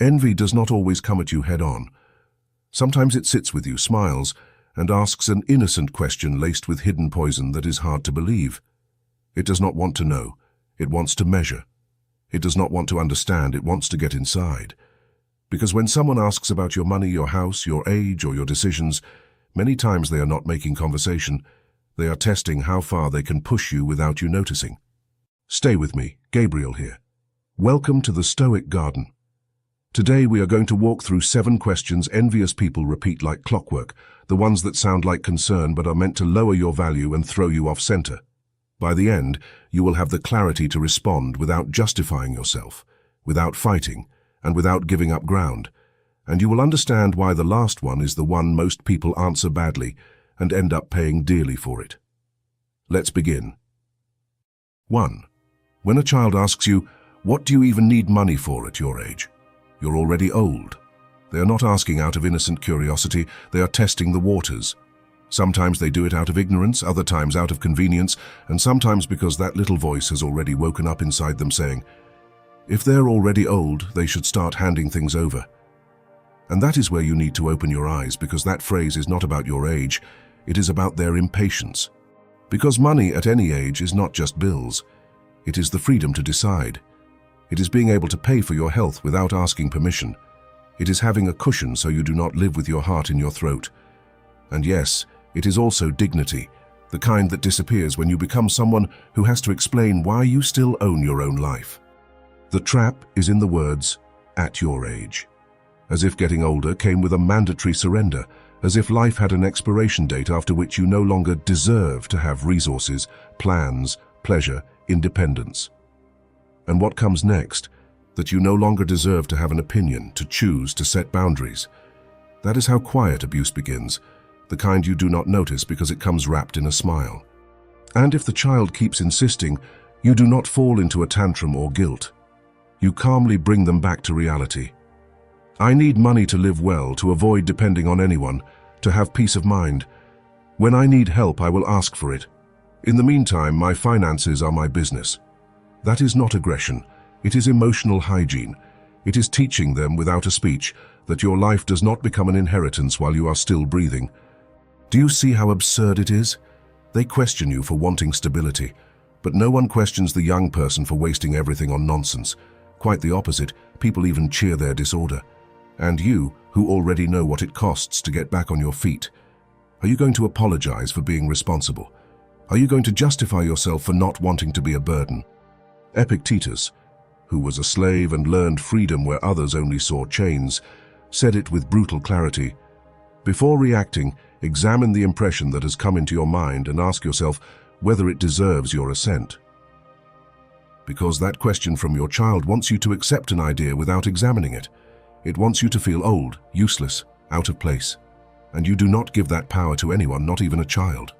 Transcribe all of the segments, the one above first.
Envy does not always come at you head-on. Sometimes it sits with you, smiles, and asks an innocent question laced with hidden poison that is hard to believe. It does not want to know. It wants to measure. It does not want to understand. It wants to get inside. Because when someone asks about your money, your house, your age, or your decisions, many times they are not making conversation. They are testing how far they can push you without you noticing. Stay with me, Gabriel here. Welcome to the Stoic Garden. Today we are going to walk through 7 questions envious people repeat like clockwork, the ones that sound like concern but are meant to lower your value and throw you off center. By the end, you will have the clarity to respond without justifying yourself, without fighting, and without giving up ground. And you will understand why the last one is the one most people answer badly and end up paying dearly for it. Let's begin. 1. When a child asks you, "What do you even need money for at your age?" You're already old. They are not asking out of innocent curiosity, they are testing the waters. Sometimes they do it out of ignorance, other times out of convenience, and sometimes because that little voice has already woken up inside them saying, if they're already old, they should start handing things over. And that is where you need to open your eyes, because that phrase is not about your age, it is about their impatience. Because money at any age is not just bills. It is the freedom to decide. It is being able to pay for your health without asking permission. It is having a cushion so you do not live with your heart in your throat. And yes, it is also dignity, the kind that disappears when you become someone who has to explain why you still own your own life. The trap is in the words, "at your age." As if getting older came with a mandatory surrender, as if life had an expiration date after which you no longer deserve to have resources, plans, pleasure, independence. And what comes next? That you no longer deserve to have an opinion, to choose, to set boundaries. That is how quiet abuse begins, the kind you do not notice because it comes wrapped in a smile. And if the child keeps insisting, you do not fall into a tantrum or guilt. You calmly bring them back to reality. I need money to live well, to avoid depending on anyone, to have peace of mind. When I need help, I will ask for it. In the meantime, my finances are my business. That is not aggression. It is emotional hygiene. It is teaching them without a speech that your life does not become an inheritance while you are still breathing. Do you see how absurd it is? They question you for wanting stability, but no one questions the young person for wasting everything on nonsense. Quite the opposite, people even cheer their disorder. And you, who already know what it costs to get back on your feet, are you going to apologize for being responsible? Are you going to justify yourself for not wanting to be a burden? Epictetus, who was a slave and learned freedom where others only saw chains, said it with brutal clarity. Before reacting, examine the impression that has come into your mind and ask yourself whether it deserves your assent. Because that question from your child wants you to accept an idea without examining it. It wants you to feel old, useless, out of place. And you do not give that power to anyone, not even a child.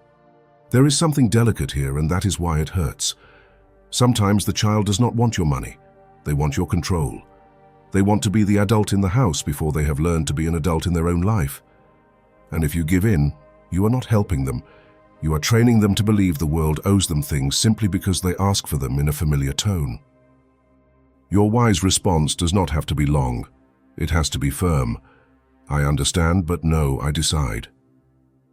There is something delicate here, and that is why it hurts. Sometimes the child does not want your money. They want your control. They want to be the adult in the house before they have learned to be an adult in their own life. And if you give in, you are not helping them. You are training them to believe the world owes them things simply because they ask for them in a familiar tone. Your wise response does not have to be long. It has to be firm. I understand, but no, I decide.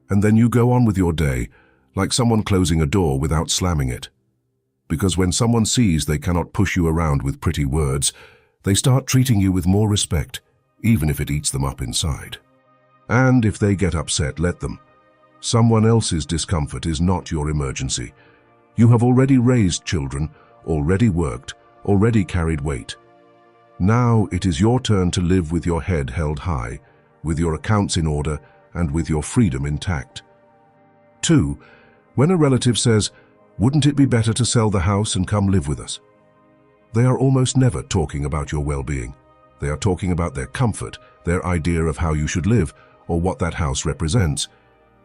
And then you go on with your day, like someone closing a door without slamming it. Because when someone sees they cannot push you around with pretty words, they start treating you with more respect, even if it eats them up inside. And if they get upset, let them. Someone else's discomfort is not your emergency. You have already raised children, already worked, already carried weight. Now it is your turn to live with your head held high, with your accounts in order, and with your freedom intact. 2. When a relative says, "Wouldn't it be better to sell the house and come live with us?" They are almost never talking about your well-being. They are talking about their comfort, their idea of how you should live, or what that house represents.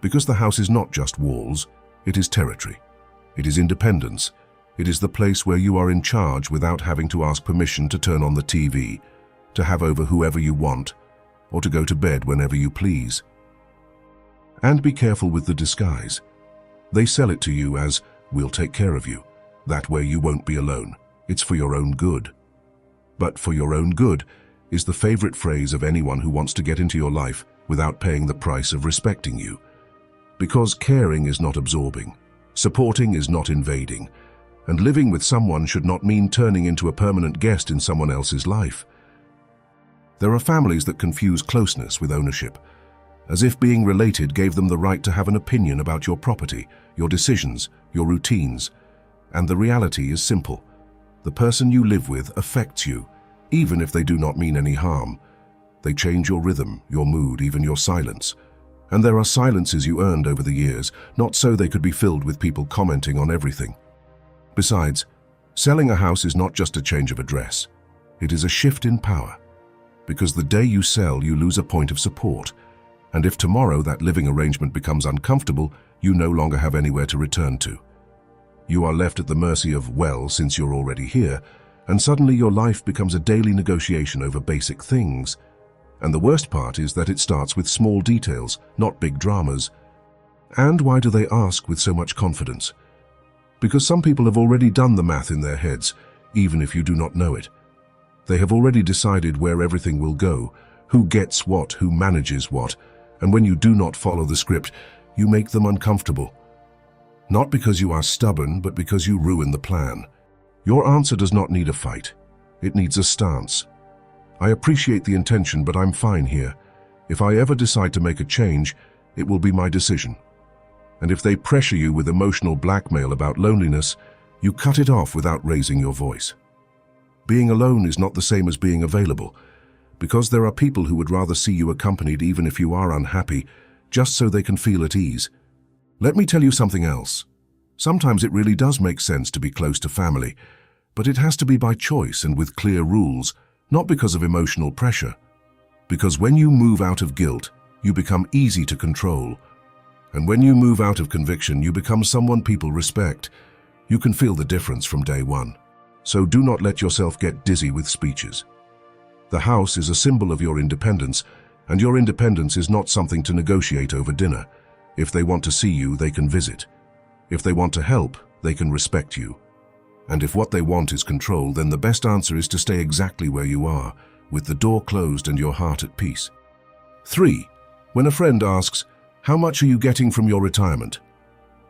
Because the house is not just walls, it is territory. It is independence. It is the place where you are in charge without having to ask permission to turn on the TV, to have over whoever you want, or to go to bed whenever you please. And be careful with the disguise. They sell it to you as, "We'll take care of you. That way you won't be alone. It's for your own good." But for your own good, is the favorite phrase of anyone who wants to get into your life without paying the price of respecting you. Because caring is not absorbing, supporting is not invading, and living with someone should not mean turning into a permanent guest in someone else's life. There are families that confuse closeness with ownership, as if being related gave them the right to have an opinion about your property, your decisions, your routines. And the reality is simple. The person you live with affects you, even if they do not mean any harm. They change your rhythm, your mood, even your silence. And there are silences you earned over the years, not so they could be filled with people commenting on everything. Besides, selling a house is not just a change of address. It is a shift in power. Because the day you sell, you lose a point of support. And if tomorrow that living arrangement becomes uncomfortable, you no longer have anywhere to return to. You are left at the mercy of, well, since you're already here, and suddenly your life becomes a daily negotiation over basic things. And the worst part is that it starts with small details, not big dramas. And why do they ask with so much confidence? Because some people have already done the math in their heads, even if you do not know it. They have already decided where everything will go, who gets what, who manages what, and when you do not follow the script, you make them uncomfortable. Not because you are stubborn, but because you ruin the plan. Your answer does not need a fight. It needs a stance. I appreciate the intention, but I'm fine here. If I ever decide to make a change, it will be my decision. And if they pressure you with emotional blackmail about loneliness, you cut it off without raising your voice. Being alone is not the same as being available, because there are people who would rather see you accompanied even if you are unhappy, just so they can feel at ease. Let me tell you something else. Sometimes it really does make sense to be close to family, but it has to be by choice and with clear rules, not because of emotional pressure. Because when you move out of guilt, you become easy to control. And when you move out of conviction, you become someone people respect. You can feel the difference from day one. So do not let yourself get dizzy with speeches. The house is a symbol of your independence, and your independence is not something to negotiate over dinner. If they want to see you, they can visit. If they want to help, they can respect you. And if what they want is control, then the best answer is to stay exactly where you are, with the door closed and your heart at peace. 3. When a friend asks, "How much are you getting from your retirement?"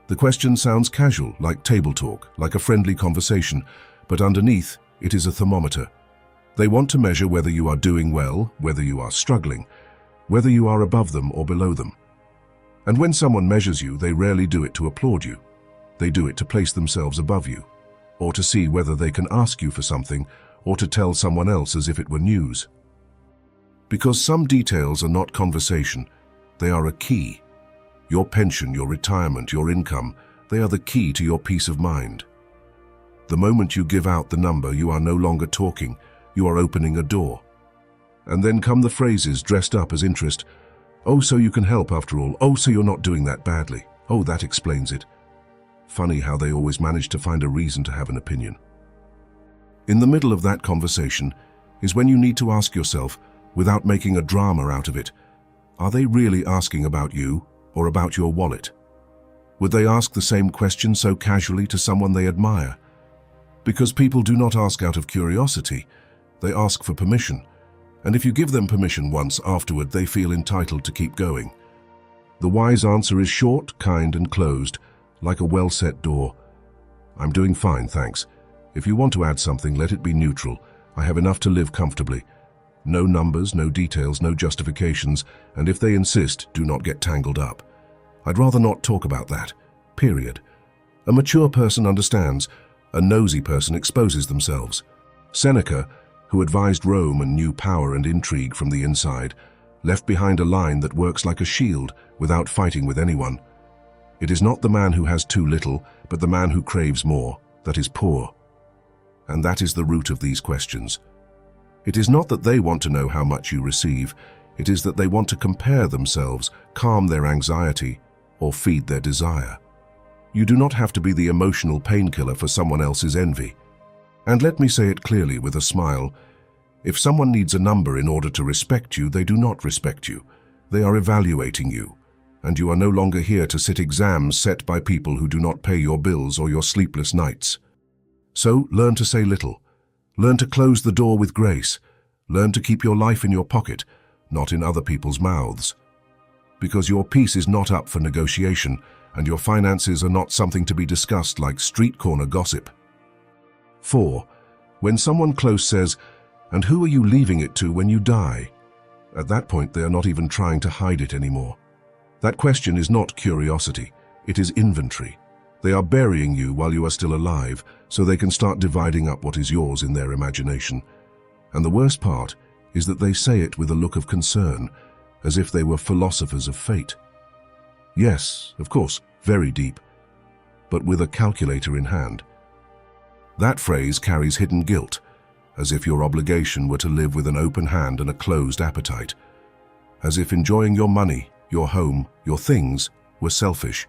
The question sounds casual, like table talk, like a friendly conversation, but underneath, it is a thermometer. They want to measure whether you are doing well, whether you are struggling, whether you are above them or below them. And when someone measures you, they rarely do it to applaud you. They do it to place themselves above you, or to see whether they can ask you for something, or to tell someone else as if it were news. Because some details are not conversation, they are a key. Your pension, your retirement, your income, they are the key to your peace of mind. The moment you give out the number, you are no longer talking, you are opening a door. And then come the phrases dressed up as interest. "Oh, so you can help after all. Oh, so you're not doing that badly. Oh, that explains it." Funny how they always manage to find a reason to have an opinion. In the middle of that conversation is when you need to ask yourself, without making a drama out of it, are they really asking about you or about your wallet? Would they ask the same question so casually to someone they admire? Because people do not ask out of curiosity, they ask for permission. And if you give them permission once, afterward they feel entitled to keep going. The wise answer is short, kind, and closed, like a well-set door. "I'm doing fine, thanks. If you want to add something, let it be neutral. I have enough to live comfortably." No numbers, no details, no justifications, and if they insist, do not get tangled up. I'd rather not talk about that. Period. A mature person understands. A nosy person exposes themselves. Seneca, who advised Rome and knew power and intrigue from the inside, left behind a line that works like a shield without fighting with anyone. It is not the man who has too little, but the man who craves more, that is poor. And that is the root of these questions. It is not that they want to know how much you receive, it is that they want to compare themselves, calm their anxiety, or feed their desire. You do not have to be the emotional painkiller for someone else's envy. And let me say it clearly with a smile, if someone needs a number in order to respect you, they do not respect you. They are evaluating you. And you are no longer here to sit exams set by people who do not pay your bills or your sleepless nights. So learn to say little. Learn to close the door with grace. Learn to keep your life in your pocket, not in other people's mouths. Because your peace is not up for negotiation, and your finances are not something to be discussed like street corner gossip. 4. When someone close says, "And who are you leaving it to when you die?" At that point, they are not even trying to hide it anymore. That question is not curiosity, it is inventory. They are burying you while you are still alive, so they can start dividing up what is yours in their imagination. And the worst part is that they say it with a look of concern, as if they were philosophers of fate. Yes, of course, very deep, but with a calculator in hand. That phrase carries hidden guilt, as if your obligation were to live with an open hand and a closed appetite, as if enjoying your money, your home, your things were selfish.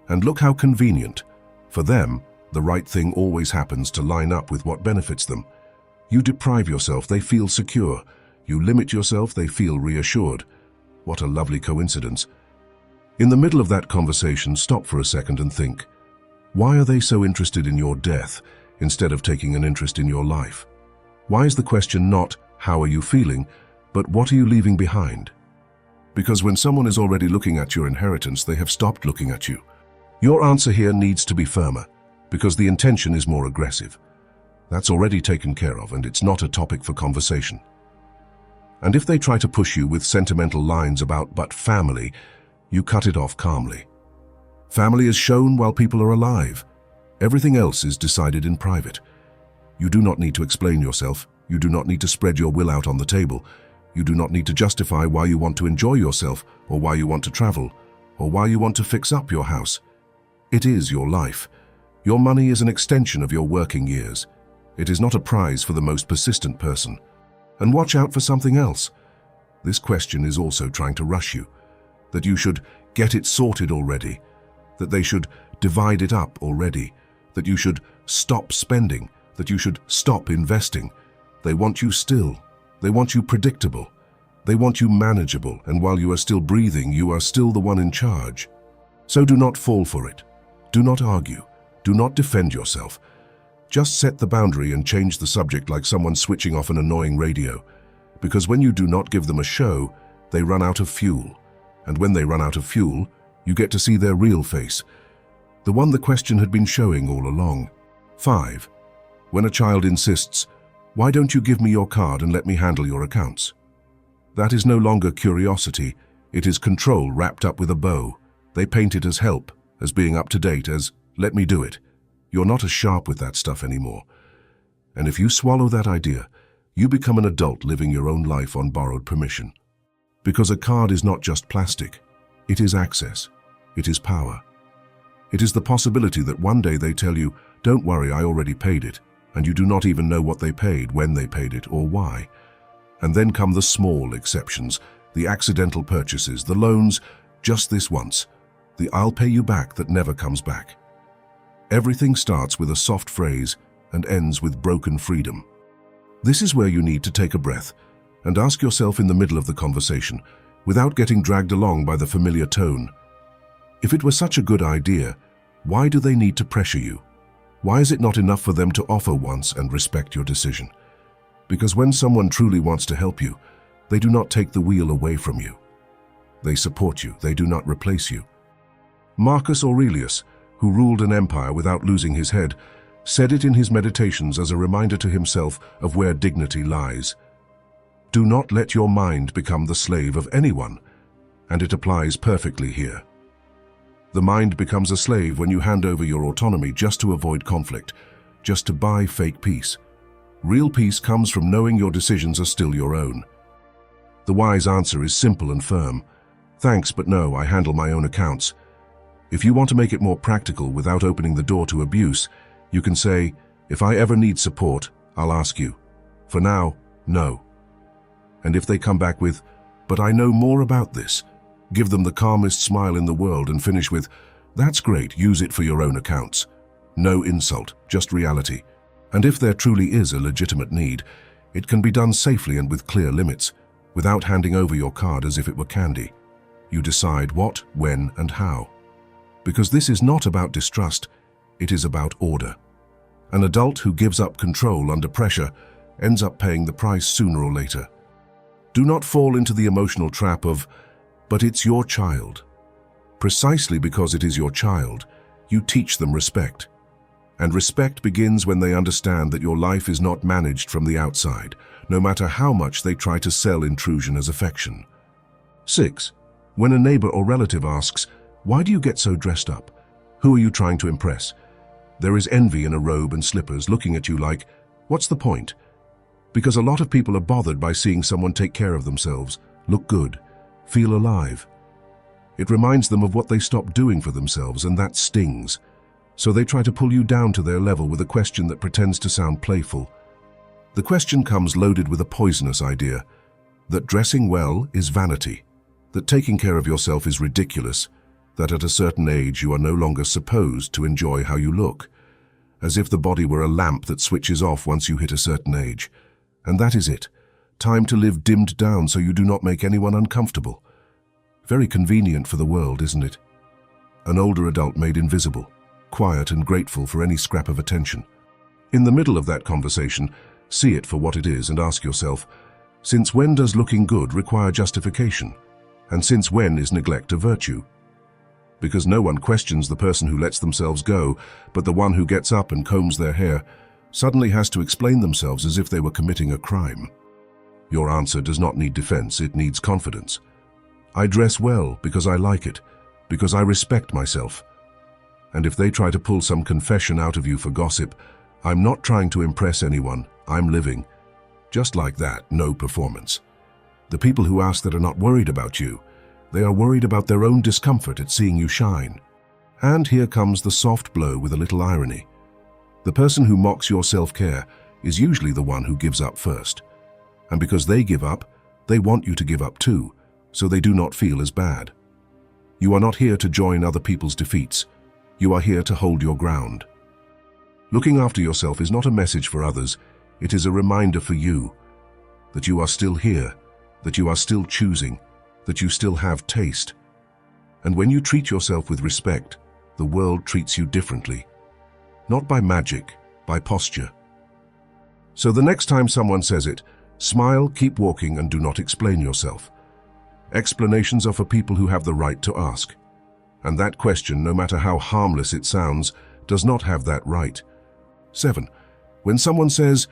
And look how convenient. For them, the right thing always happens to line up with what benefits them. You deprive yourself, they feel secure. You limit yourself, they feel reassured. What a lovely coincidence. In the middle of that conversation, stop for a second and think, why are they so interested in your death instead of taking an interest in your life? Why is the question not, how are you feeling, but what are you leaving behind? Because when someone is already looking at your inheritance, they have stopped looking at you. Your answer here needs to be firmer, because the intention is more aggressive. That's already taken care of, and it's not a topic for conversation. And if they try to push you with sentimental lines about "but family," you cut it off calmly. Family is shown while people are alive. Everything else is decided in private. You do not need to explain yourself. You do not need to spread your will out on the table. You do not need to justify why you want to enjoy yourself, or why you want to travel, or why you want to fix up your house. It is your life. Your money is an extension of your working years. It is not a prize for the most persistent person. And watch out for something else. This question is also trying to rush you, that you should get it sorted already, that they should divide it up already, that you should stop spending, that you should stop investing. They want you still. They want you predictable. They want you manageable, and while you are still breathing, you are still the one in charge. So do not fall for it. Do not argue. Do not defend yourself. Just set the boundary and change the subject like someone switching off an annoying radio. Because when you do not give them a show, they run out of fuel. And when they run out of fuel, you get to see their real face, the one the question had been showing all along. 5. When a child insists, "Why don't you give me your card and let me handle your accounts?" That is no longer curiosity, it is control wrapped up with a bow. They paint it as help, as being up to date, as "let me do it." You're not as sharp with that stuff anymore. And if you swallow that idea, you become an adult living your own life on borrowed permission. Because a card is not just plastic, it is access, it is power. It is the possibility that one day they tell you, "Don't worry, I already paid it," and you do not even know what they paid, when they paid it, or why. And then come the small exceptions, the accidental purchases, the loans, just this once, the "I'll pay you back" that never comes back. Everything starts with a soft phrase and ends with broken freedom. This is where you need to take a breath and ask yourself in the middle of the conversation, without getting dragged along by the familiar tone, if it were such a good idea, why do they need to pressure you? Why is it not enough for them to offer once and respect your decision? Because when someone truly wants to help you, they do not take the wheel away from you. They support you, they do not replace you. Marcus Aurelius, who ruled an empire without losing his head, said it in his meditations as a reminder to himself of where dignity lies. Do not let your mind become the slave of anyone, and it applies perfectly here. The mind becomes a slave when you hand over your autonomy just to avoid conflict, just to buy fake peace. Real peace comes from knowing your decisions are still your own. The wise answer is simple and firm. Thanks, but no, I handle my own accounts. If you want to make it more practical without opening the door to abuse, you can say, "If I ever need support, I'll ask you. For now, no." And if they come back with, "But I know more about this," give them the calmest smile in the world and finish with, "That's great, use it for your own accounts." No insult, just reality. And if there truly is a legitimate need, it can be done safely and with clear limits, without handing over your card as if it were candy. You decide what, when, and how. Because this is not about distrust, it is about order. An adult who gives up control under pressure ends up paying the price sooner or later. Do not fall into the emotional trap of, "But it's your child." Precisely because it is your child, you teach them respect. And respect begins when they understand that your life is not managed from the outside, no matter how much they try to sell intrusion as affection. 6. When a neighbor or relative asks, "Why do you get so dressed up? Who are you trying to impress?" There is envy in a robe and slippers looking at you like, "What's the point?" Because a lot of people are bothered by seeing someone take care of themselves, look good, feel alive. It reminds them of what they stopped doing for themselves, and that stings. So they try to pull you down to their level with a question that pretends to sound playful. The question comes loaded with a poisonous idea, that dressing well is vanity, that taking care of yourself is ridiculous, that at a certain age you are no longer supposed to enjoy how you look, as if the body were a lamp that switches off once you hit a certain age. And that is it. Time to live dimmed down so you do not make anyone uncomfortable. Very convenient for the world, isn't it? An older adult made invisible, quiet and grateful for any scrap of attention. In the middle of that conversation, see it for what it is and ask yourself, since when does looking good require justification? And since when is neglect a virtue? Because no one questions the person who lets themselves go, but the one who gets up and combs their hair suddenly has to explain themselves as if they were committing a crime. Your answer does not need defense, it needs confidence. I dress well because I like it, because I respect myself. And if they try to pull some confession out of you for gossip, I'm not trying to impress anyone, I'm living. Just like that, no performance. The people who ask that are not worried about you. They are worried about their own discomfort at seeing you shine. And here comes the soft blow with a little irony. The person who mocks your self-care is usually the one who gives up first. And because they give up, they want you to give up too, so they do not feel as bad. You are not here to join other people's defeats. You are here to hold your ground. Looking after yourself is not a message for others, it is a reminder for you that you are still here, that you are still choosing, that you still have taste. And when you treat yourself with respect, the world treats you differently. Not by magic, by posture. So the next time someone says it, smile, keep walking, and do not explain yourself. Explanations are for people who have the right to ask. And that question, no matter how harmless it sounds, does not have that right. 7. When someone says,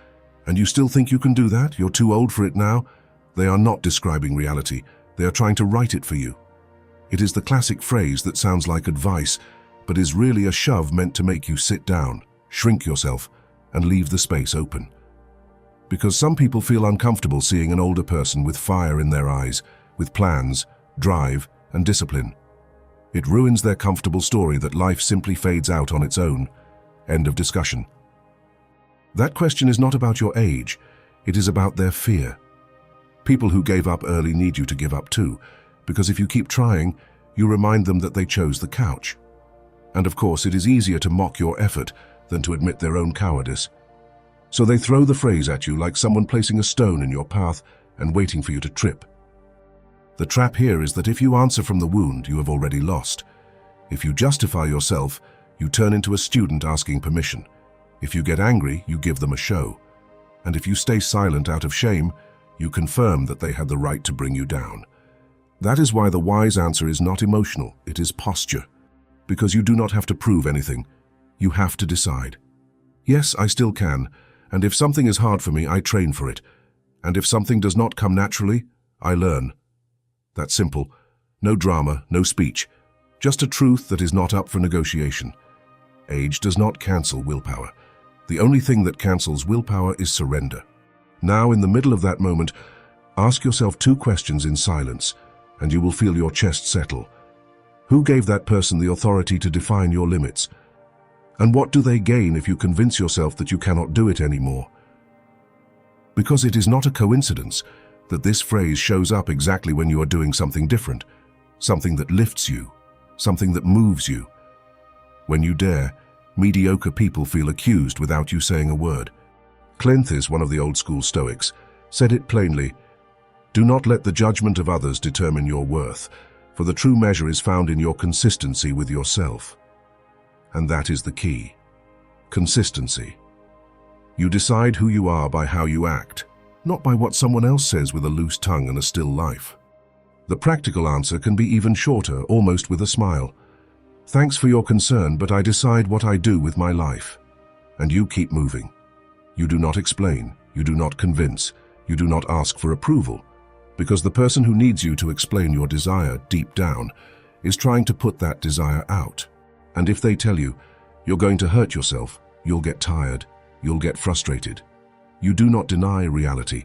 "And you still think you can do that? You're too old for it now," they are not describing reality. They are trying to write it for you. It is the classic phrase that sounds like advice, but is really a shove meant to make you sit down, shrink yourself, and leave the space open. Because some people feel uncomfortable seeing an older person with fire in their eyes, with plans, drive, and discipline. It ruins their comfortable story that life simply fades out on its own. End of discussion. That question is not about your age, it is about their fear. People who gave up early need you to give up too, because if you keep trying, you remind them that they chose the couch. And of course, it is easier to mock your effort than to admit their own cowardice. So they throw the phrase at you like someone placing a stone in your path and waiting for you to trip. The trap here is that if you answer from the wound, you have already lost. If you justify yourself, you turn into a student asking permission. If you get angry, you give them a show. And if you stay silent out of shame, you confirm that they had the right to bring you down. That is why the wise answer is not emotional, it is posture. Because you do not have to prove anything. You have to decide. Yes, I still can, and if something is hard for me, I train for it. And if something does not come naturally, I learn. That's simple. No drama, no speech. Just a truth that is not up for negotiation. Age does not cancel willpower. The only thing that cancels willpower is surrender. Now, in the middle of that moment, ask yourself 2 questions in silence, and you will feel your chest settle. Who gave that person the authority to define your limits? And what do they gain if you convince yourself that you cannot do it anymore? Because it is not a coincidence that this phrase shows up exactly when you are doing something different, something that lifts you, something that moves you. When you dare, mediocre people feel accused without you saying a word. Cleanthes, one of the old-school Stoics, said it plainly, "Do not let the judgment of others determine your worth, for the true measure is found in your consistency with yourself." And that is the key. Consistency. You decide who you are by how you act, not by what someone else says with a loose tongue and a still life. The practical answer can be even shorter, almost with a smile. Thanks for your concern, but I decide what I do with my life. And you keep moving. You do not explain, you do not convince, you do not ask for approval, because the person who needs you to explain your desire deep down is trying to put that desire out. And if they tell you, you're going to hurt yourself, you'll get tired, you'll get frustrated. You do not deny reality.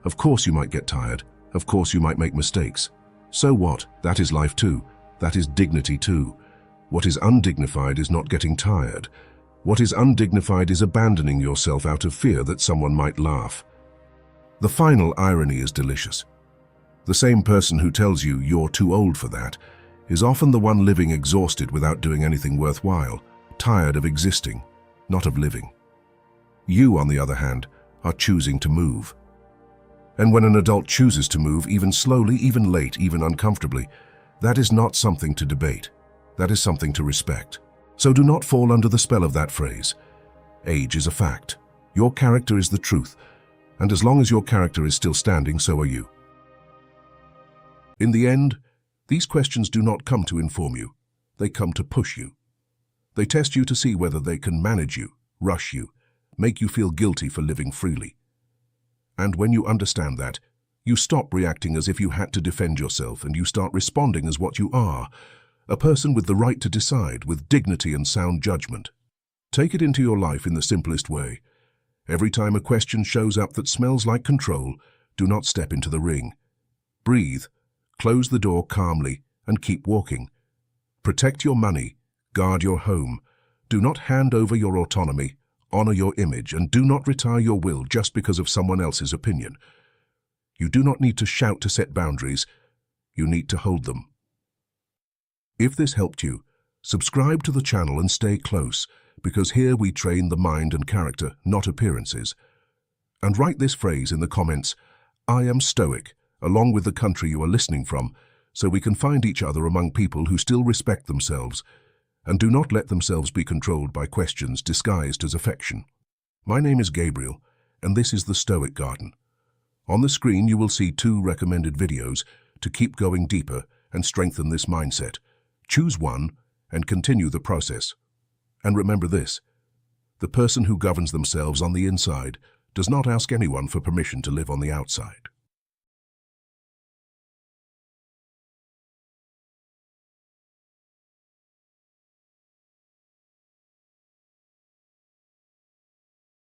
Of course you might get tired, of course you might make mistakes. So what? That is life too, that is dignity too. What is undignified is not getting tired. What is undignified is abandoning yourself out of fear that someone might laugh. The final irony is delicious. The same person who tells you you're too old for that is often the one living exhausted without doing anything worthwhile, tired of existing, not of living. You, on the other hand, are choosing to move. And when an adult chooses to move, even slowly, even late, even uncomfortably, that is not something to debate. That is something to respect. So do not fall under the spell of that phrase. Age is a fact. Your character is the truth. And as long as your character is still standing, so are you. In the end, these questions do not come to inform you. They come to push you. They test you to see whether they can manage you, rush you, make you feel guilty for living freely. And when you understand that, you stop reacting as if you had to defend yourself and you start responding as what you are, a person with the right to decide, with dignity and sound judgment. Take it into your life in the simplest way. Every time a question shows up that smells like control, do not step into the ring. Breathe, close the door calmly, and keep walking. Protect your money, guard your home. Do not hand over your autonomy, honor your image, and do not retire your will just because of someone else's opinion. You do not need to shout to set boundaries. You need to hold them. If this helped you, subscribe to the channel and stay close, because here we train the mind and character, not appearances. And write this phrase in the comments, "I am Stoic," along with the country you are listening from, so we can find each other among people who still respect themselves and do not let themselves be controlled by questions disguised as affection. My name is Gabriel, and this is the Stoic Garden. On the screen you will see 2 recommended videos to keep going deeper and strengthen this mindset. Choose one and continue the process. And remember this, the person who governs themselves on the inside does not ask anyone for permission to live on the outside.